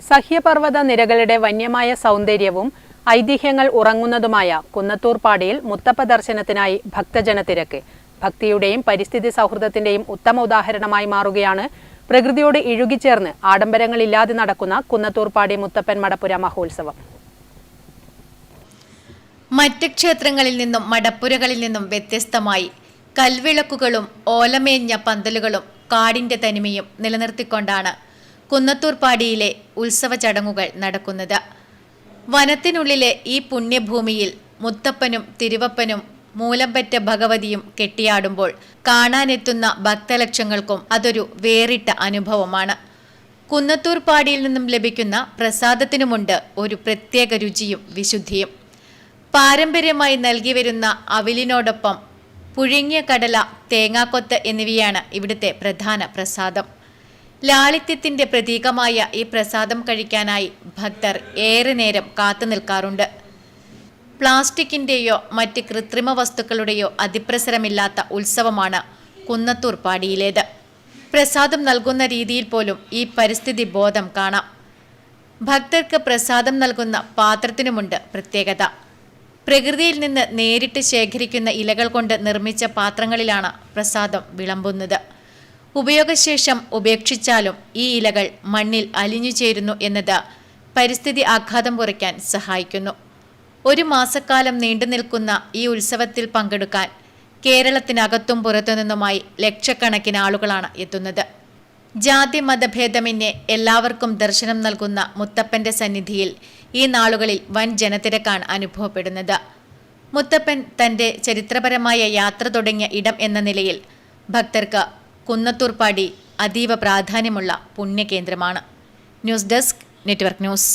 സഹ്യപർവ്വത നിരകളുടെ വന്യമായ സൗന്ദര്യവും ഐതിഹ്യങ്ങൾ ഉറങ്ങുന്നതുമായ കുന്നത്തൂർ പാടിയിൽ മുത്തപ്പ ദർശനത്തിനായി ഭക്തജനത്തിരക്ക്. ഭക്തിയുടെയും പരിസ്ഥിതി സൗഹൃദത്തിന്റെയും ഉത്തമ ഉദാഹരണമായി മാറുകയാണ് പ്രകൃതിയോട് ഇഴുകിച്ചേർന്ന് ആഡംബരങ്ങളില്ലാതെ നടക്കുന്ന കുന്നത്തൂർ പാടി മുത്തപ്പൻ മടപ്പുര മഹോത്സവം. മറ്റ് ക്ഷേത്രങ്ങളിൽ നിന്നും മടപ്പുരകളിൽ നിന്നും വ്യത്യസ്തമായി കൽവിളക്കുകളും ഓലമേഞ്ഞ പന്തലുകളും കാടിന്റെ തനിമയും നിലനിർത്തിക്കൊണ്ടാണ് കുന്നത്തൂർ പാടിയിലെ ഉത്സവ ചടങ്ങുകൾ നടക്കുന്നത്. വനത്തിനുള്ളിലെ ഈ പുണ്യഭൂമിയിൽ മുത്തപ്പനും തിരുവപ്പനും മൂലംപറ്റ ഭഗവതിയും കെട്ടിയാടുമ്പോൾ കാണാനെത്തുന്ന ഭക്തലക്ഷങ്ങൾക്കും അതൊരു വേറിട്ട അനുഭവമാണ്. കുന്നത്തൂർ പാടിയിൽ നിന്നും ലഭിക്കുന്ന പ്രസാദത്തിനുമുണ്ട് ഒരു പ്രത്യേക രുചിയും വിശുദ്ധിയും. പാരമ്പര്യമായി നൽകി വരുന്ന അവിലിനോടൊപ്പം പുഴുങ്ങിയ കടല, തേങ്ങാക്കൊത്ത് എന്നിവയാണ് ഇവിടുത്തെ പ്രധാന പ്രസാദം. ലാളിത്യത്തിന്റെ പ്രതീകമായ ഈ പ്രസാദം കഴിക്കാനായി ഭക്തർ ഏറെ നേരം കാത്തു നിൽക്കാറുണ്ട്. പ്ലാസ്റ്റിക്കിന്റെയോ മറ്റ് കൃത്രിമ വസ്തുക്കളുടെയോ അതിപ്രസരമില്ലാത്ത ഉത്സവമാണ് കുന്നത്തൂർ പാടിയിലേത്. പ്രസാദം നൽകുന്ന രീതിയിൽ പോലും ഈ പരിസ്ഥിതി ബോധം കാണാം. ഭക്തർക്ക് പ്രസാദം നൽകുന്ന പാത്രത്തിനുമുണ്ട് പ്രത്യേകത. പ്രകൃതിയിൽ നിന്ന് നേരിട്ട് ശേഖരിക്കുന്ന ഇലകൾ കൊണ്ട് നിർമ്മിച്ച പാത്രങ്ങളിലാണ് പ്രസാദം വിളമ്പുന്നത്. ഉപയോഗശേഷം ഉപേക്ഷിച്ചാലും ഈ ഇലകൾ മണ്ണിൽ അലിഞ്ഞു ചേരുന്നു എന്നത് പരിസ്ഥിതി ആഘാതം കുറയ്ക്കാൻ സഹായിക്കുന്നു. ഒരു മാസക്കാലം നീണ്ടു നിൽക്കുന്ന ഈ ഉത്സവത്തിൽ പങ്കെടുക്കാൻ കേരളത്തിനകത്തും പുറത്തുനിന്നുമായി ലക്ഷക്കണക്കിന് ആളുകളാണ് എത്തുന്നത്. ജാതി മതഭേദമന്യേ എല്ലാവർക്കും ദർശനം നൽകുന്ന മുത്തപ്പന്റെ സന്നിധിയിൽ ഈ നാളുകളിൽ വൻ ജനത്തിരക്കാണ് അനുഭവപ്പെടുന്നത്. മുത്തപ്പൻ തന്റെ ചരിത്രപരമായ യാത്ര തുടങ്ങിയ ഇടം എന്ന നിലയിൽ ഭക്തർക്ക് കുന്നത്തൂർ പാടി അതീവ പ്രാധാന്യമുള്ള പുണ്യകേന്ദ്രമാണ്. News desk, network news.